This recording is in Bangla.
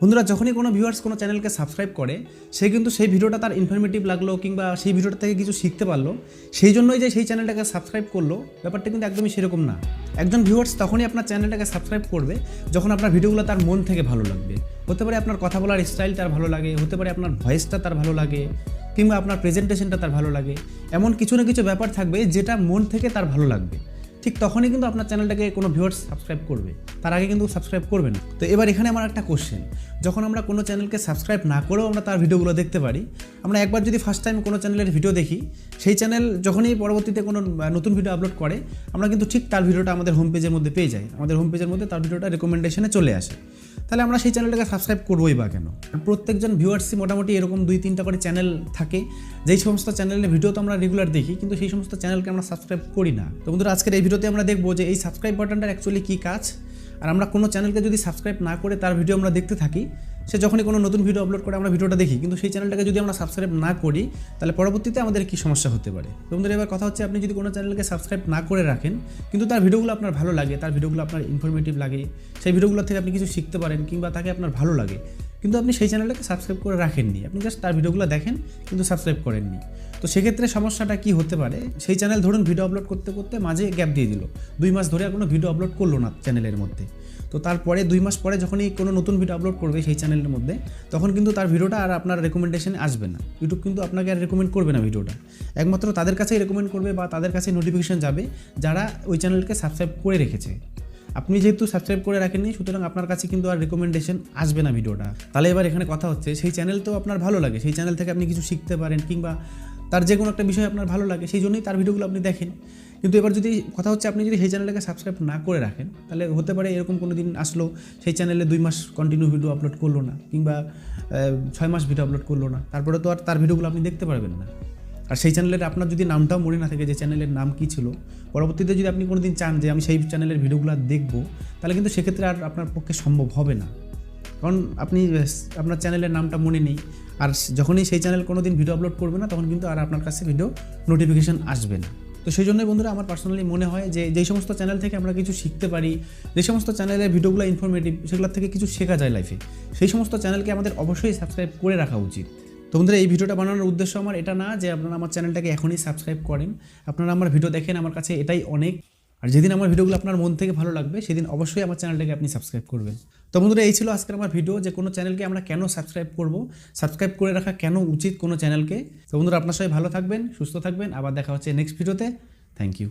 বন্ধুরা যখনই কোনো ভিউয়ার্স কোনো চ্যানেলকে সাবস্ক্রাইব করে সে কিন্তু সেই ভিডিওটা তার ইনফরমেটিভ লাগলো কিংবা সেই ভিডিওটা থেকে কিছু শিখতে পারলো, সেই জন্যই যে সেই চ্যানেলটাকে সাবস্ক্রাইব করলো, ব্যাপারটা কিন্তু একদমই সেরকম না। একজন ভিউয়ার্স তখনই আপনার চ্যানেলটাকে সাবস্ক্রাইব করবে যখন আপনার ভিডিওগুলো তার মন থেকে ভালো লাগবে। হতে পারে আপনার কথা বলার স্টাইল তার ভালো লাগে, হতে পারে আপনার ভয়েসটা তার ভালো লাগে, কিংবা আপনার প্রেজেন্টেশনটা তার ভালো লাগে। এমন কিছু না কিছু ব্যাপার থাকবে যেটা মন থেকে তার ভালো লাগবে, ঠিক তখনই কিন্তু আপনার চ্যানেলটাকে কোনো ভিউয়ার্স সাবস্ক্রাইব করবে, তার আগে কিন্তু সাবস্ক্রাইব করবে না। তো এবার এখানে আমার একটা কোশ্চেন, যখন আমরা কোনো চ্যানেলকে সাবস্ক্রাইব না করেও আমরা তার ভিডিওগুলো দেখতে পারি, আমরা একবার যদি ফার্স্ট টাইম কোনো চ্যানেলের ভিডিও দেখি, সেই চ্যানেল যখনই পরবর্তীতে কোনো নতুন ভিডিও আপলোড করে আমরা কিন্তু ঠিক তার ভিডিওটা আমাদের হোম পেজের মধ্যে পেয়ে যাই, আমাদের হোম পেজের মধ্যে তার ভিডিওটা রেকমেন্ডেশনে চলে আসে। তাহলে আমরা সেই চ্যানেলটাকে সাবস্ক্রাইব করবোই বা কেন? প্রত্যেকজন ভিউয়ার্সই মোটামুটি এরকম 2-3টা করে চ্যানেল থাকে, যেই সমস্ত চ্যানেলের ভিডিও তো আমরা রেগুলার দেখি, কিন্তু সেই সমস্ত চ্যানেলকে আমরা সাবস্ক্রাইব করি না। তো বন্ধুরা আজকের এই ভিডিওতে আমরা দেখবো যে এই সাবস্ক্রাইব বাটনটার অ্যাকচুয়ালি কী কাজ, আর আমরা কোনো চ্যানেলকে যদি সাবস্ক্রাইব না করে তার ভিডিও আমরা দেখতে থাকি, সে যখনই কোনো নতুন ভিডিও আপলোড করে আমরা ভিডিওটা দেখি, কিন্তু সেই চ্যানেলটাকে যদি আমরা সাবস্ক্রাইব না করি তাহলে পরবর্তীতে আমাদের কী সমস্যা হতে পারে। তো বন্ধুরা এবার কথা হচ্ছে, আপনি যদি কোনো চ্যানেলকে সাবস্ক্রাইব না করে রাখেন কিন্তু তার ভিডিওগুলো আপনার ভালো লাগে, তার ভিডিওগুলো আপনার ইনফরমেটিভ লাগে, সেই ভিডিওগুলো থেকে আপনি কিছু শিখতে পারেন কিংবা তাকে আপনার ভালো লাগে, কিন্তু আপনি সেই চ্যানেলটাকে সাবস্ক্রাইব করে রাখেননি, আপনি জাস্ট তার ভিডিওগুলো দেখেন কিন্তু সাবস্ক্রাইব করেননি, তো সেক্ষেত্রে সমস্যাটা কী হতে পারে? সেই চ্যানেল ধরুন ভিডিও আপলোড করতে করতে মাঝে গ্যাপ দিয়ে দিল, 2 মাস ধরে আর কোনো ভিডিও আপলোড করলো না চ্যানেলের মধ্যে। তো তারপরে 2 মাস পরে যখনই কোনো নতুন ভিডিও আপলোড করবে সেই চ্যানেলের মধ্যে, তখন কিন্তু তার ভিডিওটা আর আপনার রেকমেন্ডেশনে আসবে না, ইউটিউব কিন্তু আপনাকে আর রেকমেন্ড করবে না ভিডিওটা, একমাত্র তাদের কাছেই রেকমেন্ড করবে বা তাদের কাছে নোটিফিকেশন যাবে যারা ওই চ্যানেলকে সাবস্ক্রাইব করে রেখেছে। আপনি যেহেতু সাবস্ক্রাইব করে রাখেননি, সুতরাং আপনার কাছে কিন্তু আর রেকমেন্ডেশন আসবে না ভিডিওটা। তাহলে এবার এখানে কথা হচ্ছে, সেই চ্যানেল তো আপনার ভালো লাগে, সেই চ্যানেল থেকে আপনি কিছু শিখতে পারেন কিংবা তার যে কোনো একটা বিষয় আপনার ভালো লাগে, সেই জন্যই তার ভিডিওগুলো আপনি দেখেন। কিন্তু এবার যদি কথা হচ্ছে, আপনি যদি সেই চ্যানেলটাকে সাবস্ক্রাইব না করে রাখেন, তাহলে হতে পারে এরকম কোনো দিন আসলো সেই চ্যানেলে 2 মাস কন্টিনিউ ভিডিও আপলোড করলো না কিংবা 6 মাস ভিডিও আপলোড করলো না, তারপরে তো আর তার ভিডিওগুলো আপনি দেখতে পারবেন না। আর সেই চ্যানেলের আপনার যদি নামটাও মনে না থাকে যে চ্যানেলের নাম কী ছিল, পরবর্তীতে যদি আপনি কোনো দিন চান যে আমি সেই চ্যানেলের ভিডিওগুলো দেখবো, তাহলে কিন্তু সেক্ষেত্রে আর আপনার পক্ষে সম্ভব হবে না, কারণ আপনি আপনার চ্যানেলের নামটা মনে নেই। আর যখনই সেই চ্যানেল কোনো দিন ভিডিও আপলোড করবে না, তখন কিন্তু আর আপনার কাছে ভিডিও নোটিফিকেশান আসবে না। তো সেই জন্যই বন্ধুরা আমার পার্সোনালি মনে হয় যে যেই সমস্ত চ্যানেল থেকে আমরা কিছু শিখতে পারি, যে সমস্ত চ্যানেলের ভিডিওগুলো ইনফরমেটিভ, সেগুলোর থেকে কিছু শেখা যায় লাইফে, সেই সমস্ত চ্যানেলকে আমাদের অবশ্যই সাবস্ক্রাইব করে রাখা উচিত। তো বন্ধুরা এই ভিডিওটা বানানোর উদ্দেশ্য আমার এটা না যে আপনারা আমার চ্যানেলটাকে এখনই সাবস্ক্রাইব করেন, আপনারা আমার ভিডিও দেখেন, আমার কাছে এটাই অনেক। আর যেদিন আমার ভিডিওগুলো আপনার মন থেকে ভালো লাগবে, সেদিন অবশ্যই আমার চ্যানেলটাকে আপনি সাবস্ক্রাইব করবেন। তো বন্ধুরা এই ছিল আজকের আমার ভিডিও, যে কোনো চ্যানেলকে আমরা কেন সাবস্ক্রাইব করব, সাবস্ক্রাইব করে রাখা কেন উচিত কোনো চ্যানেলকে। তো বন্ধুরা আপনার সবাই ভালো থাকবেন, সুস্থ থাকবেন, আবার দেখা হচ্ছে নেক্সট ভিডিওতে। Thank you.